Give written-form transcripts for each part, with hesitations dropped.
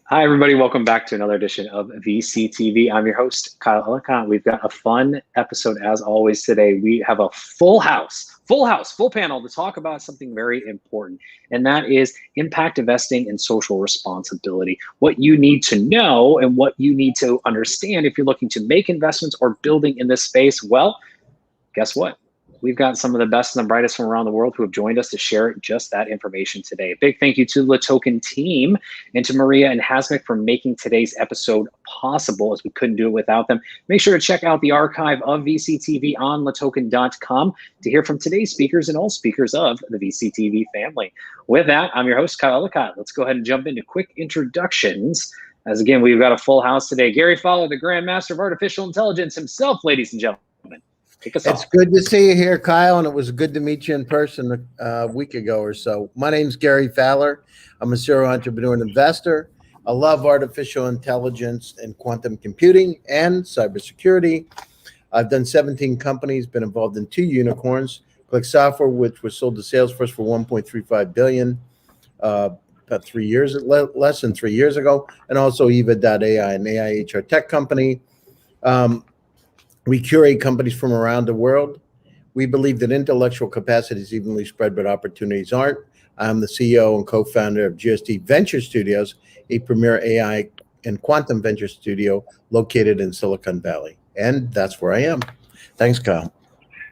Hi, everybody. Welcome back to another edition of VCTV. I'm your host, Kyle Ellicott. We've got a fun episode as always today. We have a full panel to talk about something very important, and that is impact investing and social responsibility. What you need to know and what you need to understand if you're looking to make investments or building in this space. Well, guess what? We've got some of the best and the brightest from around the world who have joined us to share just that information today. Big thank you to the LaToken team and to Maria and Hasmik for making today's episode possible, as we couldn't do it without them. Make sure to check out the archive of VCTV on LaToken.com to hear from today's speakers and all speakers of the VCTV family. With that, I'm your host, Kyle Ellicott. Let's go ahead and jump into quick introductions. As again, we've got a full house today. Gary Fowler, the Grandmaster of Artificial Intelligence himself, ladies and gentlemen. It's good to see you here, Kyle, and it was good to meet you in person a week ago or so. My name's Gary Fowler. I'm a serial entrepreneur and investor. I love artificial intelligence and quantum computing and cybersecurity. I've done 17 companies, been involved in 2 unicorns, Click Software, which was sold to Salesforce for $1.35 billion about less than 3 years ago, and also Eva.ai, an AI HR tech company. We curate companies from around the world. We believe that intellectual capacity is evenly spread, but opportunities aren't. I'm the CEO and co-founder of GSD Venture Studios, a premier AI and quantum venture studio located in Silicon Valley. And that's where I am. Thanks, Kyle.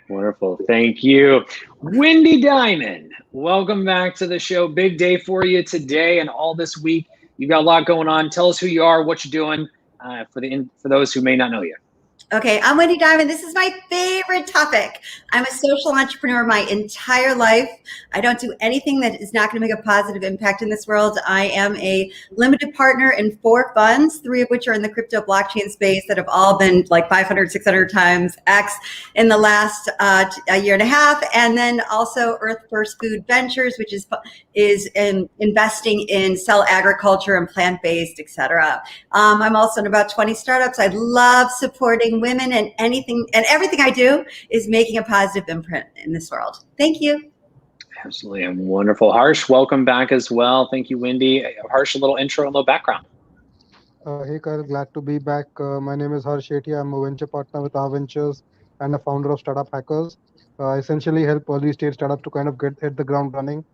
Wonderful. Thank you. Wendy Diamond, welcome back to the show. Big day for you today and all this week. You've got a lot going on. Tell us who you are, what you're doing for those who may not know you. Okay, I'm Wendy Diamond. This is my favorite topic. I'm a social entrepreneur my entire life. I don't do anything that is not going to make a positive impact in this world. I am a limited partner in 4 funds, 3 of which are in the crypto blockchain space that have all been like 500, 600 times X in the last a year and a half. And then also Earth First Food Ventures, which is in investing in cell agriculture and plant-based, et cetera. I'm also in about 20 startups. I love supporting women, and everything I do is making a positive imprint in this world. Thank you. Absolutely, and wonderful. Harsh, welcome back as well. Thank you, Wendy. Harsh, a little intro and a little background. Hey Kyle, glad to be back. My name is Harsh Shethia. I'm a venture partner with our ventures and a founder of Startup Hackers. I essentially help early stage startups to kind of hit the ground running.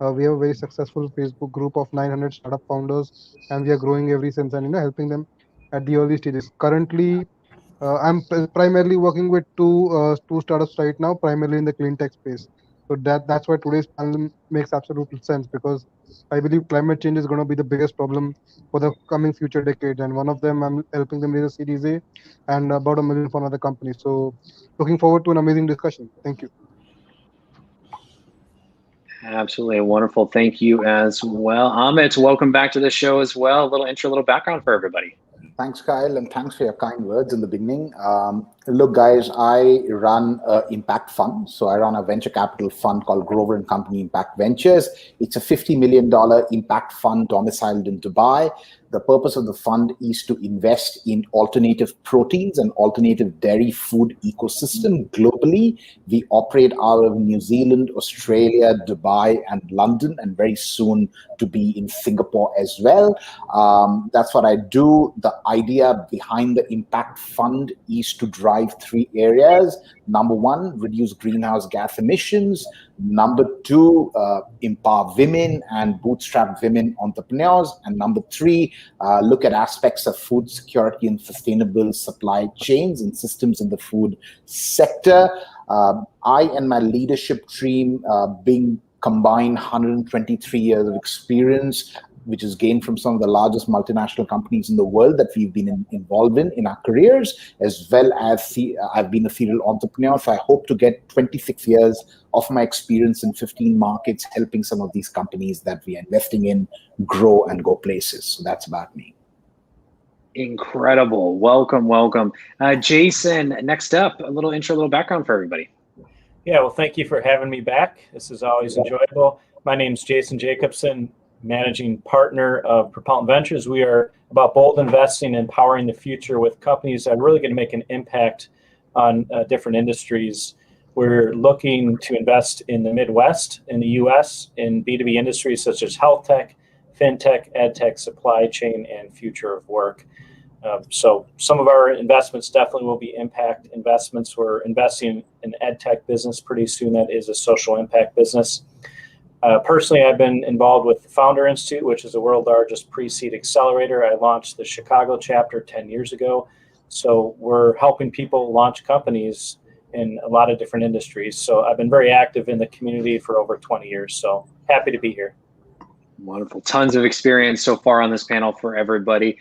We have a very successful Facebook group of 900 startup founders, and we are growing every since and helping them at the early stages. Currently, I'm primarily working with two startups right now, primarily in the clean tech space. So that's why today's panel makes absolute sense, because I believe climate change is going to be the biggest problem for the coming future decades. And one of them, I'm helping them raise a Series A and about $1 million for another company. So looking forward to an amazing discussion. Thank you. Absolutely wonderful. Thank you as well. Amit, welcome back to the show as well. A little intro, a little background for everybody. Thanks, Kyle, and thanks for your kind words in the beginning. Look, guys, I run an impact fund. So I run a venture capital fund called Grover and Company Impact Ventures. It's a $50 million impact fund domiciled in Dubai. The purpose of the fund is to invest in alternative proteins and alternative dairy food ecosystem globally. We operate out of New Zealand, Australia, Dubai, and London, and very soon to be in Singapore as well. That's what I do. The idea behind the impact fund is to drive 3 areas. Number 1, reduce greenhouse gas emissions. Number 2, empower women and bootstrap women entrepreneurs. And number 3, look at aspects of food security and sustainable supply chains and systems in the food sector. I and my leadership team being combined 123 years of experience, which is gained from some of the largest multinational companies in the world that we've been involved in our careers, as well as I've been a serial entrepreneur. So I hope to get 26 years of my experience in 15 markets, helping some of these companies that we are investing in grow and go places. So that's about me. Incredible. Welcome, welcome. Jason, next up, a little intro, a little background for everybody. Yeah, well, thank you for having me back. This is always enjoyable. My name is Jason Jacobsohn, managing partner of Propellant Ventures. We are about bold investing and empowering the future with companies that are really going to make an impact on different industries. We're looking to invest in the Midwest, in the U.S., in B2B industries such as health tech, fintech, edtech, supply chain, and future of work. So some of our investments definitely will be impact investments. We're investing in an edtech business pretty soon that is a social impact business. Personally, I've been involved with the Founder Institute, which is the world's largest pre-seed accelerator. I launched the Chicago chapter 10 years ago. So we're helping people launch companies in a lot of different industries. So I've been very active in the community for over 20 years. So happy to be here. Wonderful. Tons of experience so far on this panel for everybody.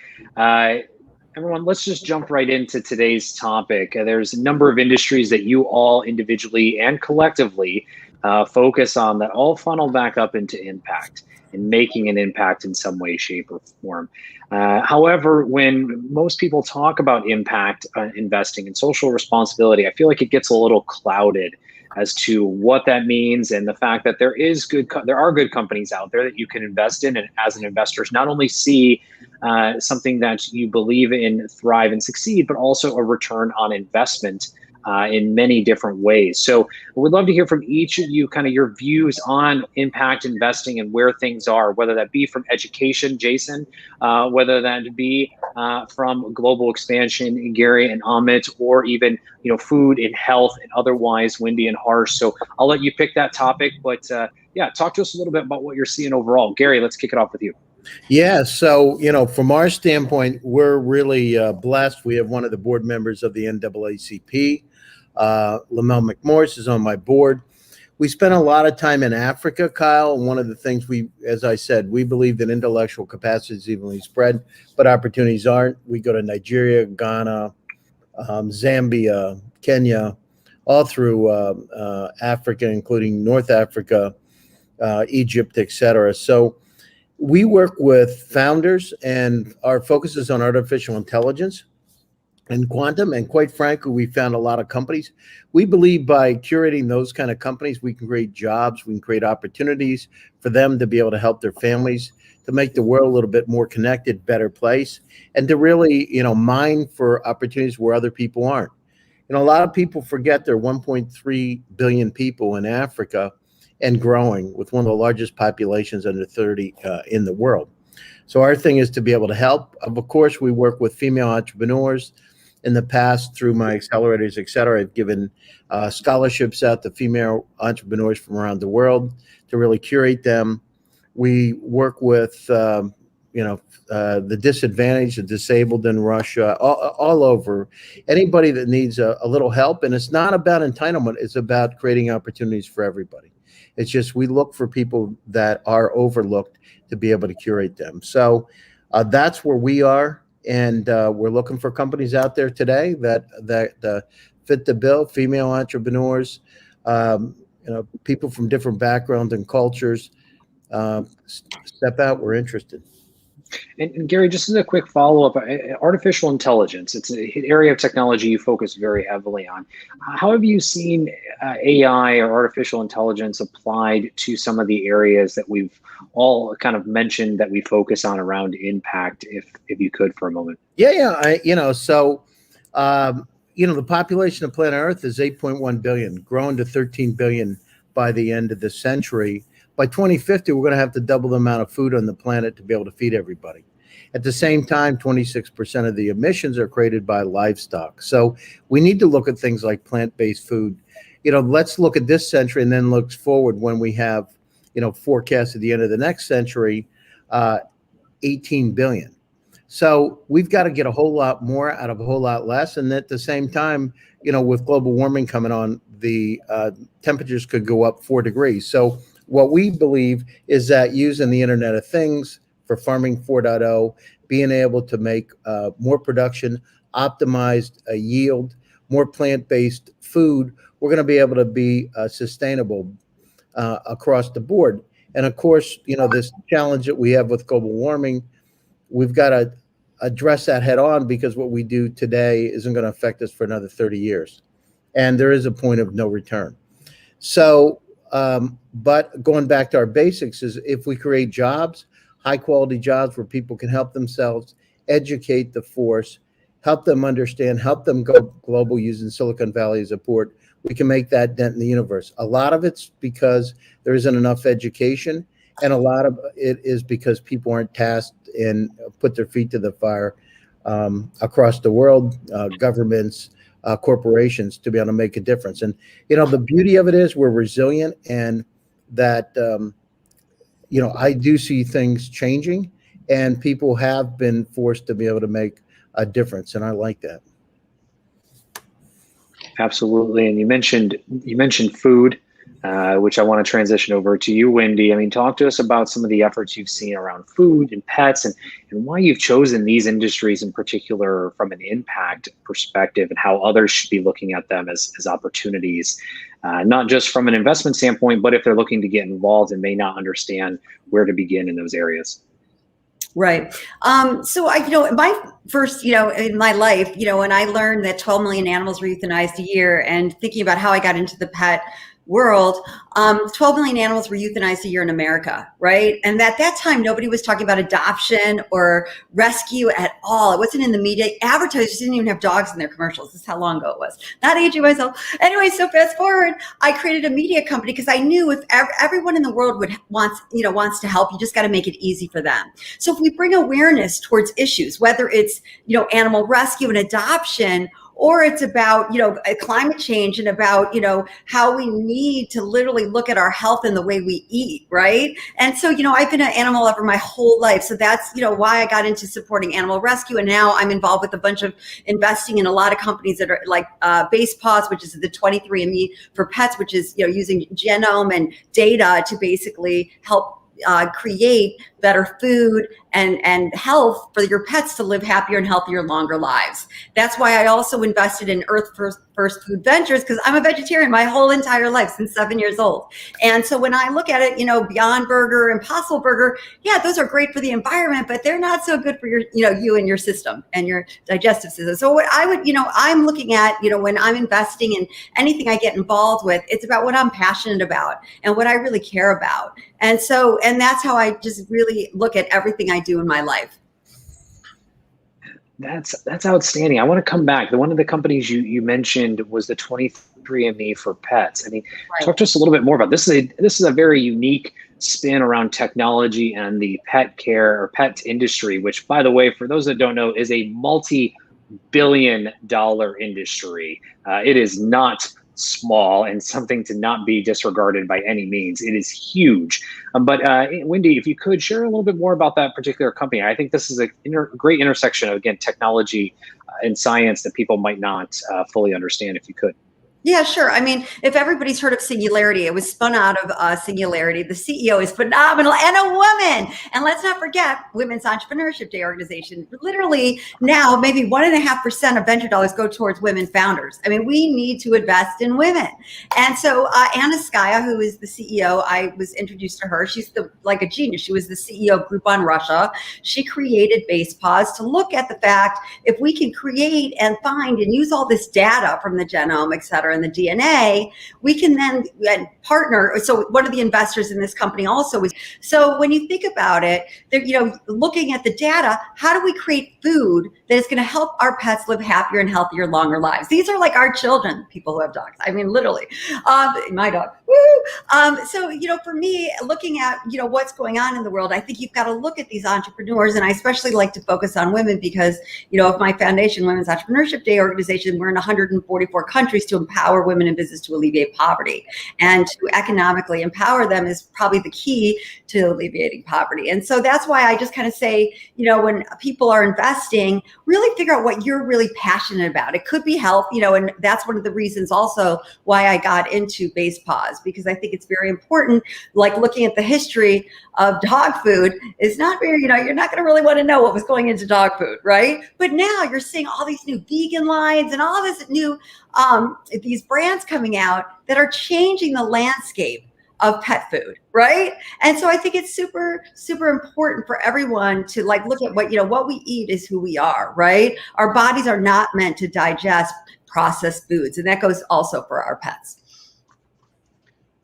Everyone, let's just jump right into today's topic. There's a number of industries that you all individually and collectively focus on that all funnel back up into impact and making an impact in some way, shape, or form. However, when most people talk about impact investing and social responsibility, I feel like it gets a little clouded as to what that means, and the fact that there are good companies out there that you can invest in, and as an investor, not only see something that you believe in thrive and succeed, but also a return on investment in many different ways. So we'd love to hear from each of you, kind of your views on impact investing and where things are, whether that be from education, Jason, whether that be from global expansion, Gary and Amit, or even food and health and otherwise, Wendy and Harsh. So I'll let you pick that topic, but yeah, talk to us a little bit about what you're seeing overall. Gary, let's kick it off with you. Yeah, so from our standpoint, we're really blessed. We have one of the board members of the NAACP. Lamel McMorris is on my board. We spent a lot of time in Africa, Kyle. And one of the things as I said, we believe that intellectual capacity is evenly spread, but opportunities aren't. We go to Nigeria, Ghana, Zambia, Kenya, all through Africa, including North Africa, Egypt, etc. So we work with founders, and our focus is on artificial intelligence and quantum. And quite frankly, we found a lot of companies. We believe by curating those kind of companies, we can create jobs, we can create opportunities for them to be able to help their families, to make the world a little bit more connected, better place, and to really, mine for opportunities where other people aren't. A lot of people forget there are 1.3 billion people in Africa and growing, with one of the largest populations under 30 in the world. So our thing is to be able to help. Of course, we work with female entrepreneurs. In the past, through my accelerators, et cetera, I've given scholarships out to female entrepreneurs from around the world to really curate them. We work with, the disadvantaged, the disabled in Russia, all over. Anybody that needs a little help. And it's not about entitlement. It's about creating opportunities for everybody. It's just we look for people that are overlooked to be able to curate them. So that's where we are. And we're looking for companies out there today that fit the bill, female entrepreneurs, people from different backgrounds and cultures. Step out, we're interested. And Gary, just as a quick follow-up, artificial intelligence, it's an area of technology you focus very heavily on. How have you seen AI or artificial intelligence applied to some of the areas that we've all kind of mentioned that we focus on around impact, if you could for a moment? Yeah. The population of planet Earth is 8.1 billion, growing to 13 billion by the end of the century. By 2050, we're going to have to double the amount of food on the planet to be able to feed everybody. At the same time, 26% of the emissions are created by livestock. So we need to look at things like plant-based food. Let's look at this century and then look forward when we have, forecast at the end of the next century, 18 billion. So we've got to get a whole lot more out of a whole lot less. And at the same time, with global warming coming on, the temperatures could go up 4 degrees. So what we believe is that using the Internet of Things for Farming 4.0, being able to make more production, optimized yield, more plant-based food, we're going to be able to be sustainable across the board. And of course, this challenge that we have with global warming, we've got to address that head on, because what we do today isn't going to affect us for another 30 years. And there is a point of no return. So, but going back to our basics is if we create jobs, high quality jobs where people can help themselves, educate the force, help them understand, help them go global using Silicon Valley as a port, we can make that dent in the universe. A lot of it's because there isn't enough education And a lot of it is because people aren't tasked and put their feet to the fire across the world, governments, corporations, to be able to make a difference. And, the beauty of it is we're resilient, and that, I do see things changing, and people have been forced to be able to make a difference. And I like that. Absolutely. And you mentioned food, which I want to transition over to you, Wendy. I mean, talk to us about some of the efforts you've seen around food and pets, and why you've chosen these industries in particular from an impact perspective, and how others should be looking at them as opportunities, not just from an investment standpoint, but if they're looking to get involved and may not understand where to begin in those areas. Right. So my first, in my life, when I learned that 12 million animals were euthanized a year, and thinking about how I got into the pet world, 12 million animals were euthanized a year in America, right? And at that time, nobody was talking about adoption or rescue at all. It wasn't in the media. Advertisers didn't even have dogs in their commercials. This is how long ago it was. Not aging myself. Anyway, so fast forward, I created a media company because I knew if everyone in the world wants to help, you just got to make it easy for them. So if we bring awareness towards issues, whether it's, animal rescue and adoption, or it's about, climate change, and about, how we need to literally look at our health and the way we eat, right? And so, I've been an animal lover my whole life. So that's, why I got into supporting animal rescue. And now I'm involved with a bunch of investing in a lot of companies that are like BasePaws, which is the 23andMe for pets, which is, using genome and data to basically help create better food and health for your pets to live happier and healthier, longer lives. That's why I also invested in Earth First Food Ventures, because I'm a vegetarian my whole entire life, since 7 years old. And so when I look at it, Beyond Burger, Impossible Burger, yeah, those are great for the environment, but they're not so good for your, you and your system and your digestive system. So what I would, I'm looking at, when I'm investing in anything I get involved with, it's about what I'm passionate about and what I really care about. And so, and that's how I just really look at everything I do in my life. That's outstanding. I want to come back. One of the companies you mentioned was the 23andMe for pets. I mean, Right. Talk to us a little bit more about this. This is a very unique spin around technology and the pet care or pet industry, which, by the way, for those that don't know, is a multi-billion-dollar industry. It is not small, and something to not be disregarded by any means. It is huge. But Wendy, if you could share a little bit more about that particular company. I think this is a great intersection of, again, technology and science that people might not fully understand, if you could. Yeah, sure. I mean, if everybody's heard of Singularity, it was spun out of Singularity. The CEO is phenomenal and a woman. And let's not forget Women's Entrepreneurship Day organization. Literally now, maybe 1.5% of venture dollars go towards women founders. I mean, we need to invest in women. And so Anna Skaya, who is the CEO, I was introduced to her. She's like a genius. She was the CEO of Groupon Russia. She created BasePaws to look at the fact if we can create and find and use all this data from the genome, et cetera, and the DNA, we can then partner. So one of the investors in this company also is, so when you think about it, looking at the data, how do we create food that is going to help our pets live happier and healthier, longer lives? These are like our children, people who have dogs. I mean, literally, my dog. Woo! So, for me, looking at, what's going on in the world, I think you've got to look at these entrepreneurs, and I especially like to focus on women because, of my foundation, Women's Entrepreneurship Day organization, we're in 144 countries to empower women in business to alleviate poverty, and to economically empower them is probably the key to alleviating poverty. And so that's why I just kind of say, when people are investing, really figure out what you're really passionate about. It could be health, and that's one of the reasons also why I got into BasePaws, because I think it's very important. Like looking at the history of dog food is not very, you're not going to really want to know what was going into dog food, right? But now you're seeing all these new vegan lines and all this new these brands coming out that are changing the landscape of pet food, right? And so I think it's super, super important for everyone to look at what we eat is who we are, right? Our bodies are not meant to digest processed foods, and that goes also for our pets.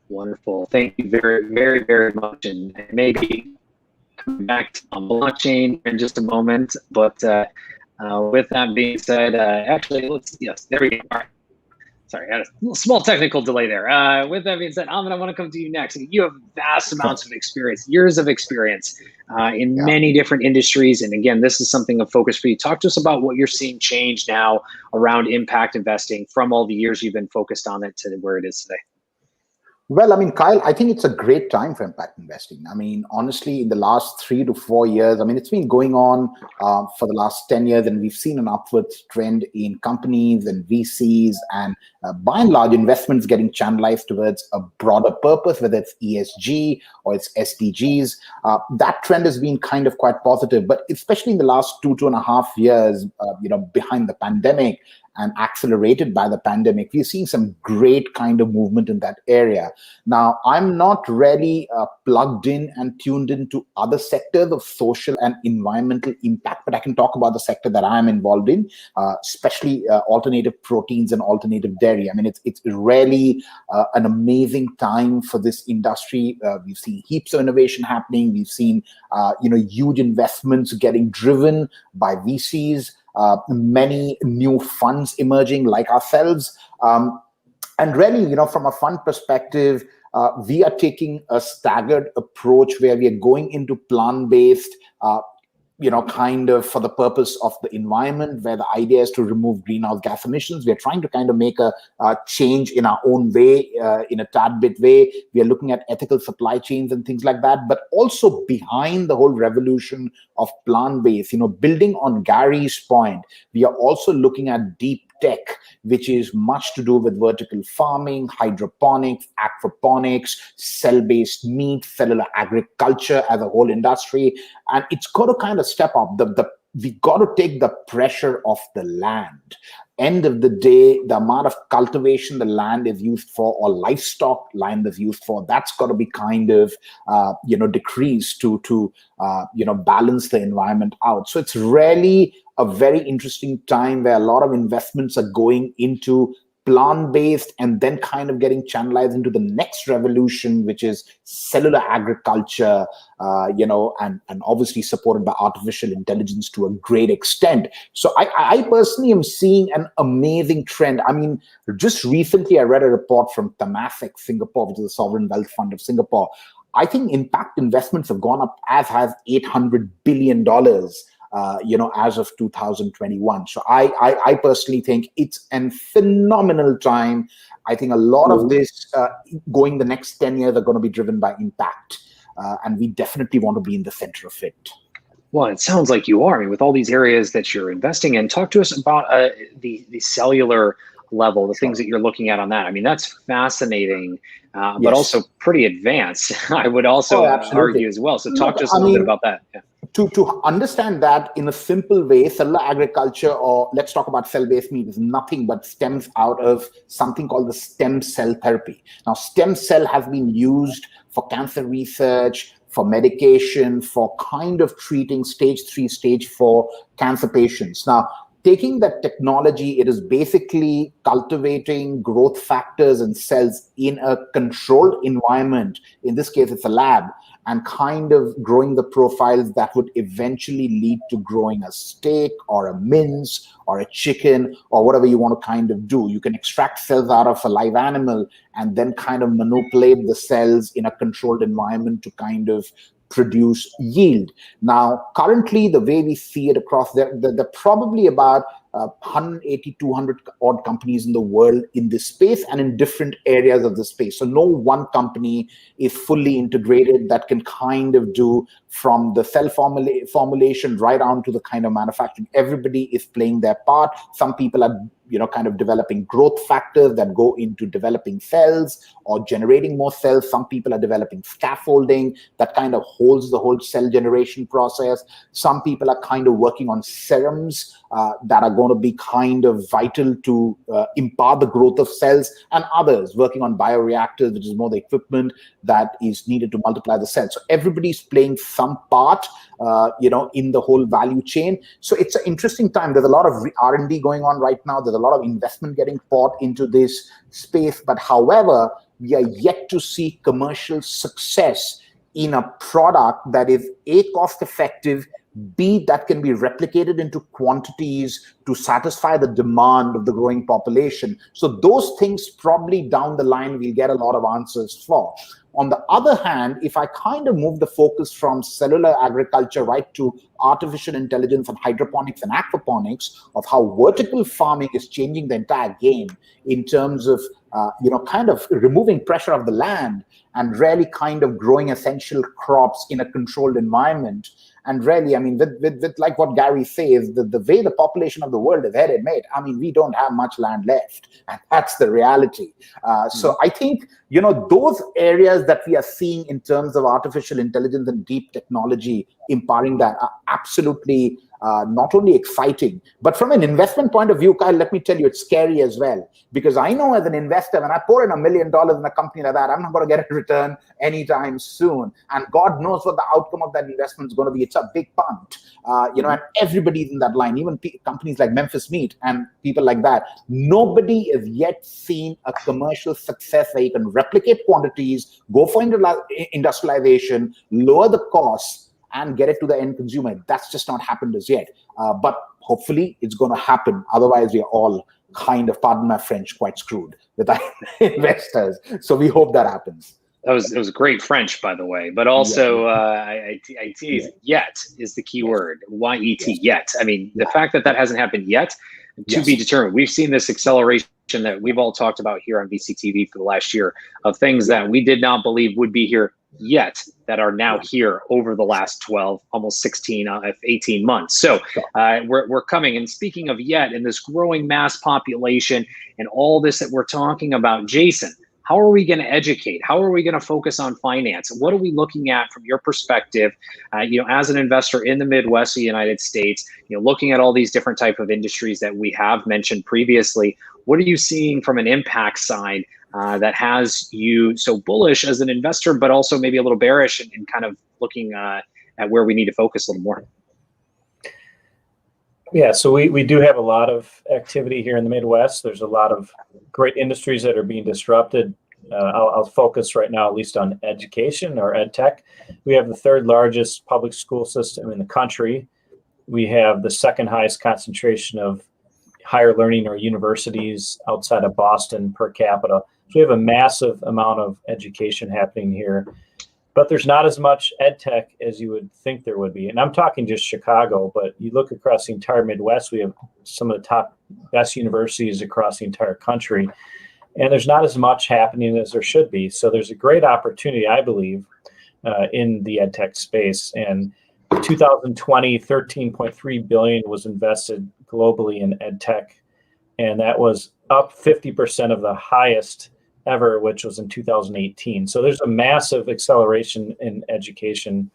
Wonderful. Thank you very, very, very much. And maybe coming back to blockchain in just a moment, but with that being said, actually, yes, there we go. All right. Sorry, I had a little small technical delay there. With that being said, Amit, I want to come to you next. You have vast amounts of experience, years of experience in many different industries. And again, this is something of focus for you. Talk to us about what you're seeing change now around impact investing from all the years you've been focused on it to where it is today. Well, I mean, Kyle, I think it's a great time for impact investing. I mean, honestly, in the last 3 to 4 years, I mean, it's been going on for the last 10 years, and we've seen an upward trend in companies and VCs, and by and large, investments getting channelized towards a broader purpose, whether it's ESG or it's SDGs. That trend has been kind of quite positive, but especially in the last 2.5 years, behind the pandemic, and accelerated by the pandemic, we're seeing some great kind of movement in that area. Now, I'm not really plugged in and tuned into other sectors of social and environmental impact, but I can talk about the sector that I'm involved in, especially alternative proteins and alternative dairy. I mean, it's really an amazing time for this industry. We've seen heaps of innovation happening. We've seen, huge investments getting driven by VCs. Many new funds emerging like ourselves. And really, from a fund perspective, we are taking a staggered approach where we are going into plant-based, kind of for the purpose of the environment, where the idea is to remove greenhouse gas emissions. We are trying to kind of make a change in our own way, in a tad bit way. We are looking at ethical supply chains and things like that, but also behind the whole revolution of plant-based, building on Gary's point, we are also looking at deep tech, which is much to do with vertical farming, hydroponics, aquaponics, cell-based meat, cellular agriculture as a whole industry. And it's got to kind of step up. We got to take the pressure off the land. End of the day, the amount of cultivation the land is used for, or livestock land is used for, that's got to be kind of, decreased to balance the environment out. So it's really a very interesting time where a lot of investments are going into plant-based and then kind of getting channelized into the next revolution, which is cellular agriculture, and obviously supported by artificial intelligence to a great extent. So I personally am seeing an amazing trend. I mean, just recently I read a report from Temasek Singapore, which is a sovereign wealth fund of Singapore. I think impact investments have gone up as has $800 billion. As of 2021. So I personally think it's a phenomenal time. I think a lot of this going the next 10 years are going to be driven by impact. And we definitely want to be in the center of it. Well, it sounds like you are. I mean, with all these areas that you're investing in, talk to us about the cellular level, the things that you're looking at on that. I mean, that's fascinating, but also pretty advanced, I would also argue as well. So talk to us a little bit about that. Yeah. To understand that in a simple way, cellular agriculture, or let's talk about cell-based meat, is nothing but stems out of something called the stem cell therapy. Now, stem cell has been used for cancer research, for medication, for kind of treating stage 3, stage 4 cancer patients. Now, taking that technology, it is basically cultivating growth factors and cells in a controlled environment. In this case, it's a lab, and kind of growing the profiles that would eventually lead to growing a steak or a mince or a chicken or whatever you want to kind of do. You can extract cells out of a live animal and then kind of manipulate the cells in a controlled environment to kind of produce yield. Now, currently, the way we see it across there are probably about 180, 200 odd companies in the world in this space and in different areas of the space. So no one company is fully integrated that can kind of do from the cell formulation right on to the kind of manufacturing. Everybody is playing their part. Some people are kind of developing growth factors that go into developing cells or generating more cells. Some people are developing scaffolding that kind of holds the whole cell generation process. Some people are kind of working on serums that are going to be kind of vital to impart the growth of cells, and others working on bioreactors, which is more the equipment that is needed to multiply the cells. So everybody's playing some part, in the whole value chain. So it's an interesting time. There's a lot of R&D going on right now. There's a lot of investment getting poured into this space. But however, we are yet to see commercial success in a product that is A, cost effective, B, that can be replicated into quantities to satisfy the demand of the growing population. So those things probably down the line we'll get a lot of answers for. On the other hand, if I kind of move the focus from cellular agriculture right to artificial intelligence and hydroponics and aquaponics, of how vertical farming is changing the entire game in terms of, kind of removing pressure of the land and really kind of growing essential crops in a controlled environment. And really, I mean, with like what Gary says, the way the population of the world is headed, mate, I mean, we don't have much land left. And that's the reality. So I think, those areas that we are seeing in terms of artificial intelligence and deep technology empowering that are absolutely not only exciting, but from an investment point of view, Kyle, let me tell you, it's scary as well. Because I know as an investor, when I pour in $1 million in a company like that, I'm not going to get a return anytime soon. And God knows what the outcome of that investment is going to be. It's a big punt, and everybody's in that line, even companies like Memphis Meat and people like that. Nobody has yet seen a commercial success where you can replicate quantities, go for industrialization, lower the costs, and get it to the end consumer. That's just not happened as yet. But hopefully it's going to happen. Otherwise, we are all kind of, pardon my French, quite screwed with our investors. So we hope that happens. It was great French, by the way, but also I tease, yet is the key word. Y-E-T, yet. I mean, the fact that hasn't happened yet, to be determined. We've seen this acceleration that we've all talked about here on VCTV for the last year of things that we did not believe would be here yet that are now here over the last 12, almost 16, 18 months. So we're coming. And speaking of yet, in this growing mass population and all this that we're talking about, Jason, how are we going to educate? How are we going to focus on finance? What are we looking at from your perspective, as an investor in the Midwest of the United States, looking at all these different type of industries that we have mentioned previously? What are you seeing from an impact side that has you so bullish as an investor, but also maybe a little bearish and kind of looking at where we need to focus a little more? Yeah, so we do have a lot of activity here in the Midwest. There's a lot of great industries that are being disrupted. I'll focus right now at least on education or ed tech. We have the third largest public school system in the country. We have the second highest concentration of higher learning or universities outside of Boston per capita. So we have a massive amount of education happening here. But there's not as much ed tech as you would think there would be. And I'm talking just Chicago, but you look across the entire Midwest, we have some of the top best universities across the entire country. And there's not as much happening as there should be. So there's a great opportunity, I believe, in the ed tech space. And in 2020, $13.3 billion was invested globally in ed tech. And that was up 50% of the highest ever, which was in 2018. So there's a massive acceleration in education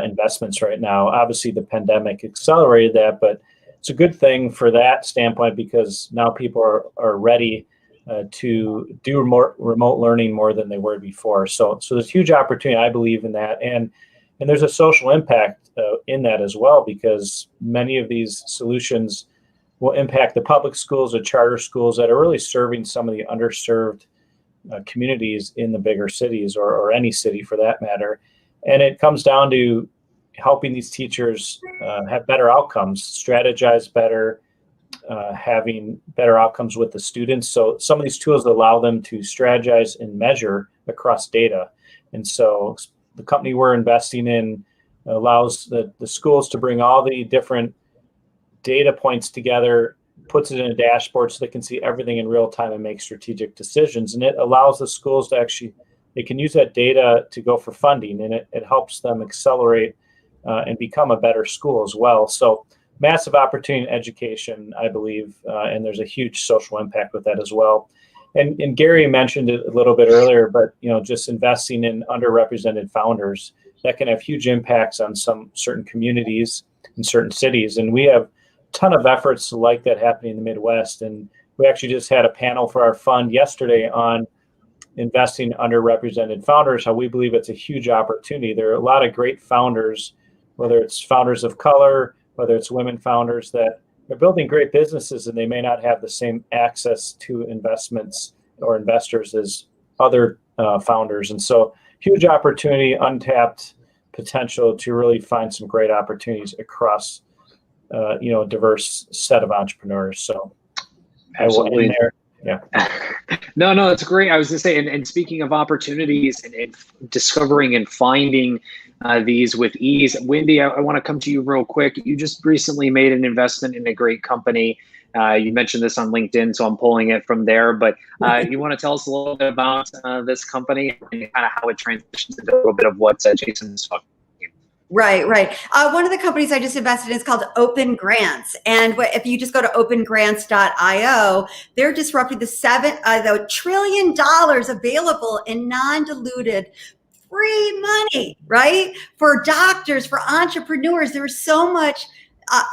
investments right now. Obviously, the pandemic accelerated that, but it's a good thing for that standpoint because now people are ready to do more remote learning more than they were before. So there's huge opportunity, I believe, in that, and there's a social impact in that as well because many of these solutions will impact the public schools or charter schools that are really serving some of the underserved communities in the bigger cities or any city for that matter. And it comes down to helping these teachers have better outcomes, strategize better, having better outcomes with the students. So some of these tools allow them to strategize and measure across data. And so the company we're investing in allows the schools to bring all the different data points together, puts it in a dashboard so they can see everything in real time and make strategic decisions. And it allows the schools to actually, they can use that data to go for funding, and it helps them accelerate and become a better school as well. So massive opportunity in education, I believe, and there's a huge social impact with that as well. And Gary mentioned it a little bit earlier, but just investing in underrepresented founders that can have huge impacts on some certain communities in certain cities. And we have ton of efforts like that happening in the Midwest. And we actually just had a panel for our fund yesterday on investing in underrepresented founders, how we believe it's a huge opportunity. There are a lot of great founders, whether it's founders of color, whether it's women founders that are building great businesses and they may not have the same access to investments or investors as other founders. And so huge opportunity, untapped potential to really find some great opportunities across, a diverse set of entrepreneurs. So Absolutely. I will end there. Yeah. No, that's great. I was going to say, and speaking of opportunities and discovering and finding these with ease, Wendy, I want to come to you real quick. You just recently made an investment in a great company. You mentioned this on LinkedIn, so I'm pulling it from there. But you want to tell us a little bit about this company and kind of how it transitions into a little bit of what Jason is talking about. Right. One of the companies I just invested in is called Open Grants. And if you just go to opengrants.io, they're disrupting the $1 trillion available in non-diluted free money, right? For doctors, for entrepreneurs. There's so much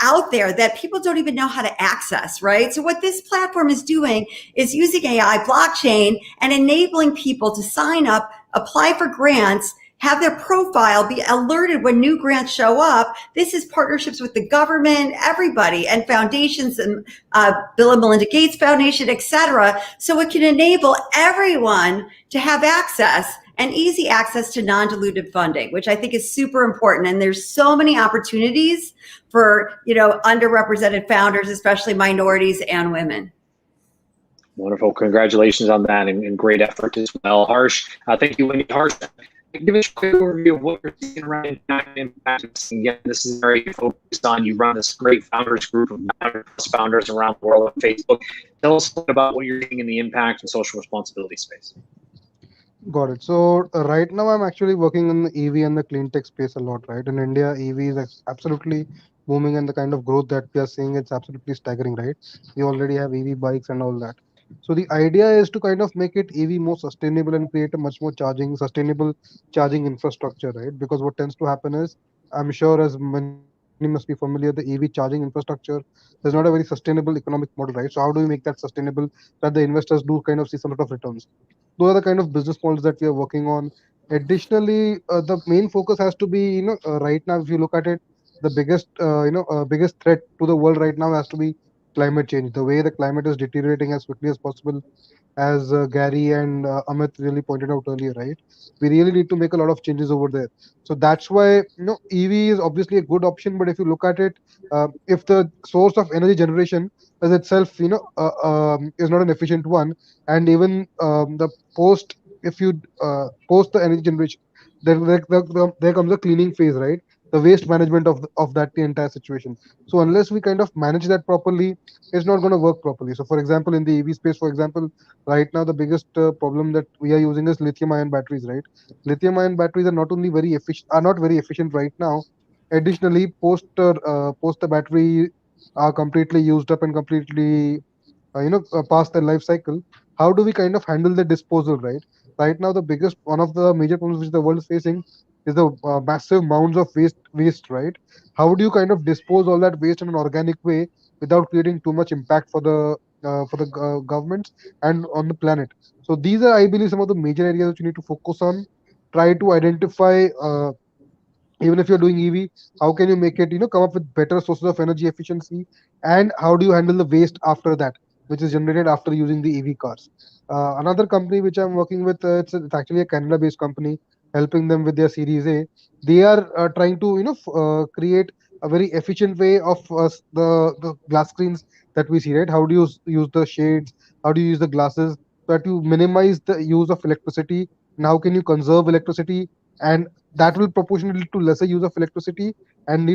out there that people don't even know how to access, right? So what this platform is doing is using AI, blockchain, and enabling people to sign up, apply for grants, have their profile be alerted when new grants show up. This is partnerships with the government, everybody, and foundations, and Bill and Melinda Gates Foundation, et cetera. So it can enable everyone to have access and easy access to non-dilutive funding, which I think is super important. And there's so many opportunities for, underrepresented founders, especially minorities and women. Wonderful. Congratulations on that and great effort as well. Harsh, thank you, Wendy. Harsh, give us a quick overview of what you're seeing around Impact. Again, this is very focused on, you run this great founders group of 900+ founders around the world on Facebook. Tell us a little bit about what you're seeing in the impact and social responsibility space. Got it. So right now I'm actually working in the EV and the clean tech space a lot, right? In India, EV is absolutely booming, and the kind of growth that we are seeing, it's absolutely staggering, right? We already have EV bikes and all that. So the idea is to kind of make it EV more sustainable and create a much more sustainable charging infrastructure, right? Because what tends to happen is, I'm sure as many must be familiar, the EV charging infrastructure is not a very sustainable economic model, right? So how do we make that sustainable, that the investors do kind of see some sort of returns? Those are the kind of business models that we are working on. Additionally, the main focus has to be, right now, if you look at it, the biggest threat to the world right now has to be climate change. The way the climate is deteriorating as quickly as possible, as Gary and Amit really pointed out earlier, right? We really need to make a lot of changes over there. So that's why, EV is obviously a good option. But if you look at it, if the source of energy generation is itself, is not an efficient one, and even the post, if you post the energy generation, there comes a cleaning phase, right? The waste management of that the entire situation. So unless we kind of manage that properly, it's not going to work properly. So for example, in the EV space, for example, right now the biggest problem that we are using is lithium-ion batteries, right? Lithium-ion batteries are not only not very efficient right now. Additionally, post the battery are completely used up and completely past their life cycle, how do we kind of handle the disposal, right now one of the major problems which the world is facing is the massive mounds of waste, right? How do you kind of dispose all that waste in an organic way without creating too much impact for the governments and on the planet? So these are, I believe, some of the major areas which you need to focus on. Try to identify, even if you're doing EV, how can you make it, come up with better sources of energy efficiency, and how do you handle the waste after that, which is generated after using the EV cars? Another company which I'm working with, it's actually a Canada-based company, helping them with their Series A. They are trying to, create a very efficient way of the glass screens that we see, right? How do you use the shades? How do you use the glasses so that you minimize the use of electricity? And how can you conserve electricity? And that will proportionally to lesser use of electricity, and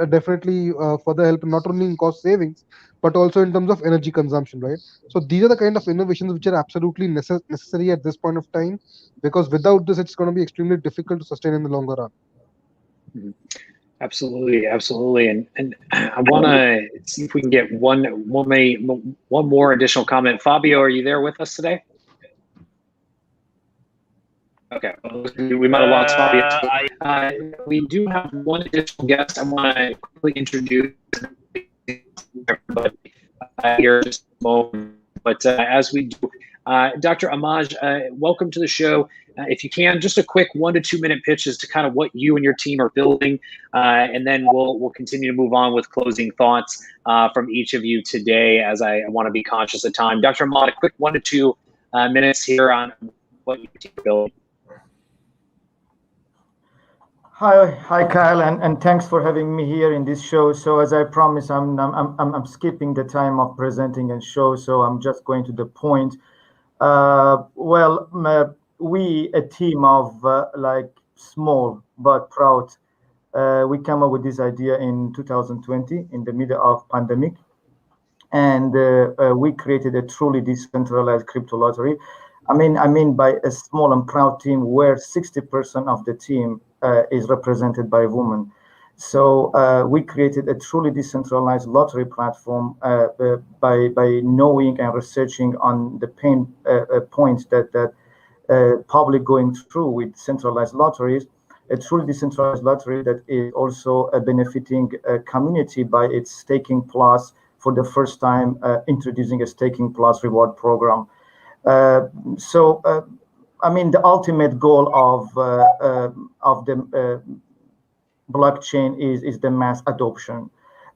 definitely further help not only in cost savings but also in terms of energy consumption, right? So these are the kind of innovations which are absolutely necessary at this point of time, because without this it's going to be extremely difficult to sustain in the longer run. Mm-hmm. Absolutely. And I want to see if we can get one more additional comment. Fabio, are you there with us today? Okay, we might have lost Fabio. We do have one additional guest. I want to quickly introduce everybody here in just a moment. But as we do, Dr. Amaj, welcome to the show. If you can, just a quick 1 to 2 minute pitch as to kind of what you and your team are building, and then we'll continue to move on with closing thoughts from each of you today, as I want to be conscious of time. Dr. Amaj, a quick 1 to 2 minutes here on what your team are building. Hi, Kyle, and thanks for having me here in this show. So as I promised, I'm skipping the time of presenting and show, so I'm just going to the point. We a team of like small but proud. We came up with this idea in 2020 in the middle of pandemic, and we created a truly decentralized crypto lottery. I mean by a small and proud team where 60% of the team is represented by women. So we created a truly decentralized lottery platform by knowing and researching on the pain points that public going through with centralized lotteries. A truly decentralized lottery that is also benefiting a community by its staking plus, for the first time introducing a staking plus reward program. I mean, the ultimate goal of the blockchain is the mass adoption,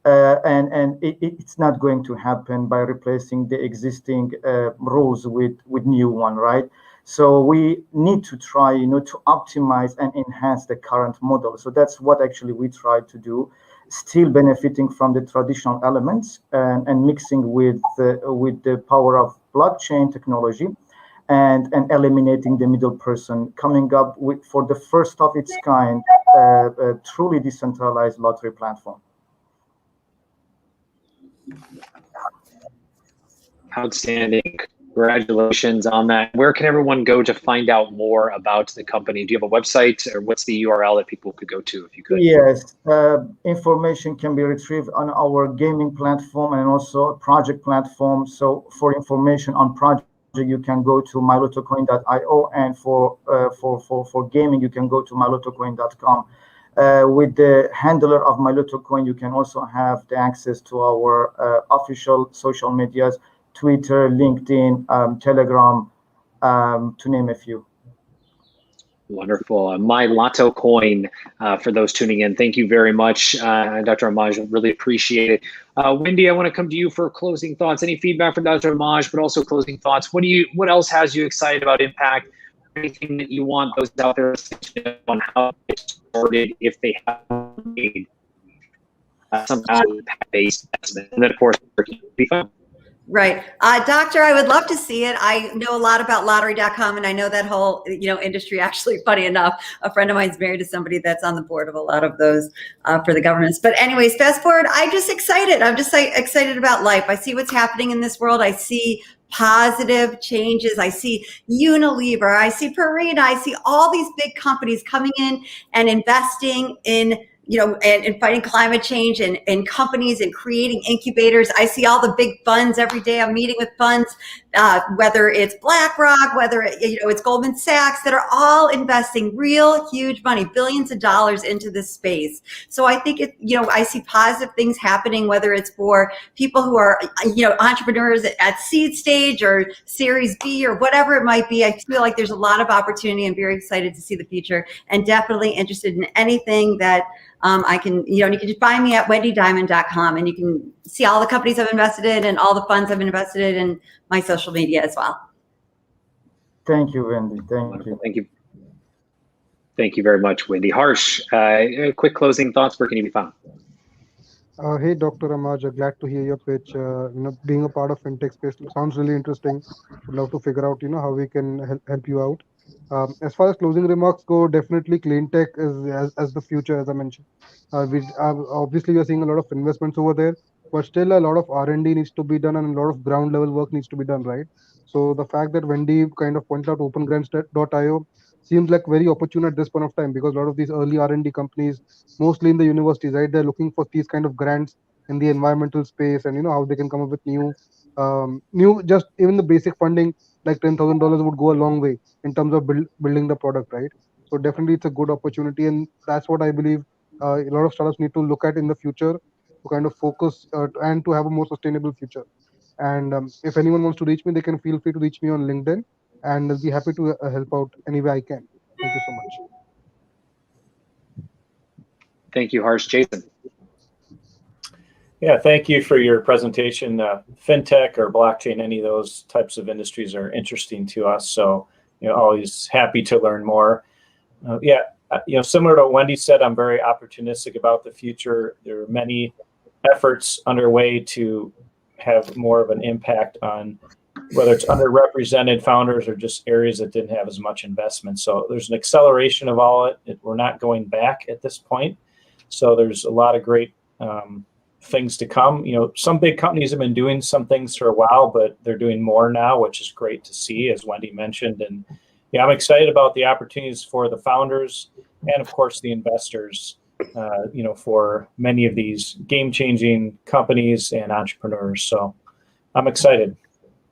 and it's not going to happen by replacing the existing rules with new one, right? So we need to try, to optimize and enhance the current model. So that's what actually we try to do, still benefiting from the traditional elements and mixing with the power of blockchain technology, and eliminating the middle person, coming up with, for the first of its kind, a truly decentralized lottery platform. Outstanding. Congratulations on that. Where can everyone go to find out more about the company? Do you have a website, or what's the URL that people could go to if you could? Yes, information can be retrieved on our gaming platform and also project platform. So for information on project, you can go to LaToken.io, and for gaming, you can go to LaToken.com. With the handler of LaToken, you can also have the access to our official social medias, Twitter, LinkedIn, Telegram, to name a few. Wonderful. My LaToken, for those tuning in, thank you very much, Dr. Amaj. Really appreciate it. Wendy, I want to come to you for closing thoughts. Any feedback from Dr. Amaj, but also closing thoughts. What else has you excited about Impact? Anything that you want those out there to know on how to get started if they haven't made some kind of impact-based investment? And then, of course, be fun. Right. Doctor, I would love to see it. I know a lot about lottery.com, and I know that whole, industry. Actually, funny enough, a friend of mine is married to somebody that's on the board of a lot of those for the governments. But anyways, fast forward, I'm just excited. I'm just excited about life. I see what's happening in this world. I see positive changes. I see Unilever. I see Purina. I see all these big companies coming in and investing in and fighting climate change and companies and creating incubators. I see all the big funds every day. I'm meeting with funds, whether it's BlackRock, whether it's Goldman Sachs, that are all investing real huge money, billions of dollars into this space. So I think I see positive things happening, whether it's for people who are, entrepreneurs at seed stage or Series B or whatever it might be. I feel like there's a lot of opportunity. I'm very excited to see the future, and definitely interested in anything that I can, you can just find me at wendydiamond.com, and you can see all the companies I've invested in and all the funds I've invested in, and my social media as well. Thank you, Wendy. Thank you. Thank you. Thank you very much, Wendy. Harsh, quick closing thoughts. Where can you be found? Hey, Dr. Amaj, glad to hear your pitch. Being a part of fintech space sounds really interesting. Would love to figure out, how we can help you out. As far as closing remarks go, definitely clean tech is as the future, as I mentioned. Obviously, we are seeing a lot of investments over there, but still a lot of R&D needs to be done and a lot of ground level work needs to be done, right? So the fact that Wendy kind of pointed out opengrants.io seems like very opportune at this point of time, because a lot of these early R&D companies, mostly in the universities, right, they're looking for these kind of grants in the environmental space, and how they can come up with new just even the basic funding like $10,000 would go a long way in terms of building the product, right? So definitely it's a good opportunity, and that's what I believe a lot of startups need to look at in the future to kind of focus and to have a more sustainable future. And if anyone wants to reach me, they can feel free to reach me on LinkedIn, and I'll be happy to help out any way I can. Thank you so much. Thank you, Harsh. Jason. Yeah, thank you for your presentation. Fintech or blockchain, any of those types of industries are interesting to us. So, always happy to learn more. Yeah, similar to what Wendy said, I'm very opportunistic about the future. There are many efforts underway to have more of an impact on whether it's underrepresented founders or just areas that didn't have as much investment. So there's an acceleration of all it. We're not going back at this point. So there's a lot of great things to come. Some big companies have been doing some things for a while, but they're doing more now, which is great to see, as Wendy mentioned. And I'm excited about the opportunities for the founders and, of course, the investors, for many of these game-changing companies and entrepreneurs. So I'm excited.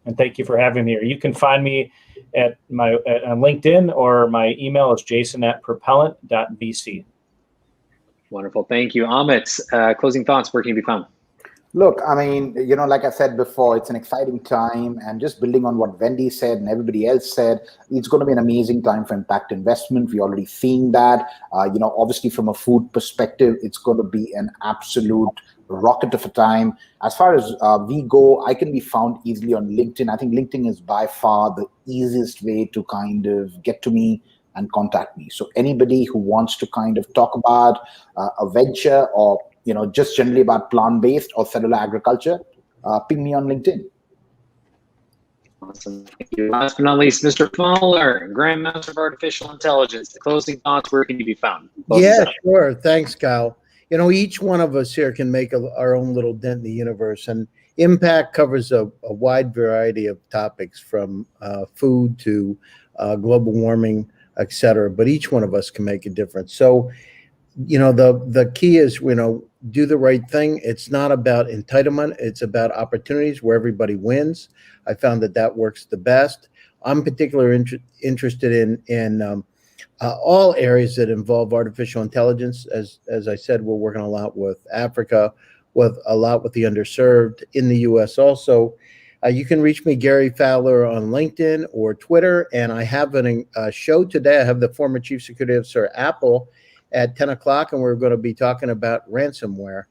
And thank you for having me here. You can find me on LinkedIn, or my email is jason@propellant.vc. Wonderful. Thank you. Amit, closing thoughts, where can you be found? Look, I mean, like I said before, it's an exciting time, and just building on what Wendy said and everybody else said, it's going to be an amazing time for impact investment. We're already seeing that. Obviously from a food perspective, it's going to be an absolute rocket of a time. As far as we go, I can be found easily on LinkedIn. I think LinkedIn is by far the easiest way to kind of get to me and contact me. So anybody who wants to kind of talk about a venture, or just generally about plant-based or cellular agriculture, ping me on LinkedIn. Awesome. Thank you. Last but not least, Mr. Fowler, Grandmaster of Artificial Intelligence. The closing thoughts, where can you be found? Yeah, sure. Thanks, Kyle. Each one of us here can make our own little dent in the universe, and impact covers a wide variety of topics, from food to global warming, etc. But each one of us can make a difference. So, the key is, do the right thing. It's not about entitlement. It's about opportunities where everybody wins. I found that works the best. I'm particularly interested in all areas that involve artificial intelligence. As I said, we're working a lot with Africa, with the underserved in the U.S. also. You can reach me, Gary Fowler, on LinkedIn or Twitter. And I have a show today. I have the former Chief Security Officer at Apple at 10 o'clock, and we're going to be talking about ransomware.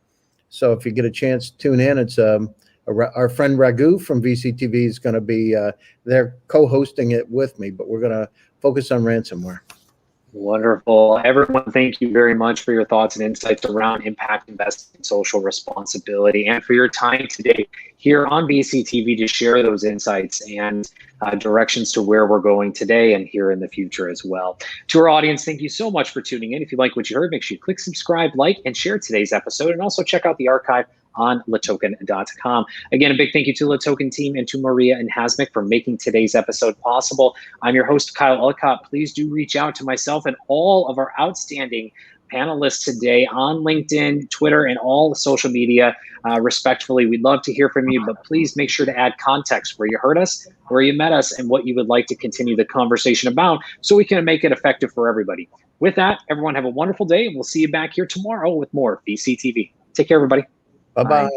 So if you get a chance, tune in. It's our friend Raghu from VCTV is going to be there co-hosting it with me, but we're going to focus on ransomware. Wonderful. Everyone, thank you very much for your thoughts and insights around impact investing and social responsibility, and for your time today here on VCTV to share those insights and directions to where we're going today and here in the future as well. To our audience, thank you so much for tuning in. If you like what you heard, make sure you click subscribe, like, and share today's episode, and also check out the archive on LaToken.com. Again, a big thank you to the LaToken team and to Maria and Hasmik for making today's episode possible. I'm your host, Kyle Ellicott. Please do reach out to myself and all of our outstanding panelists today on LinkedIn, Twitter, and all the social media. Respectfully, we'd love to hear from you, but please make sure to add context where you heard us, where you met us, and what you would like to continue the conversation about, so we can make it effective for everybody. With that, everyone have a wonderful day, and we'll see you back here tomorrow with more VCTV. Take care, everybody. Bye-bye.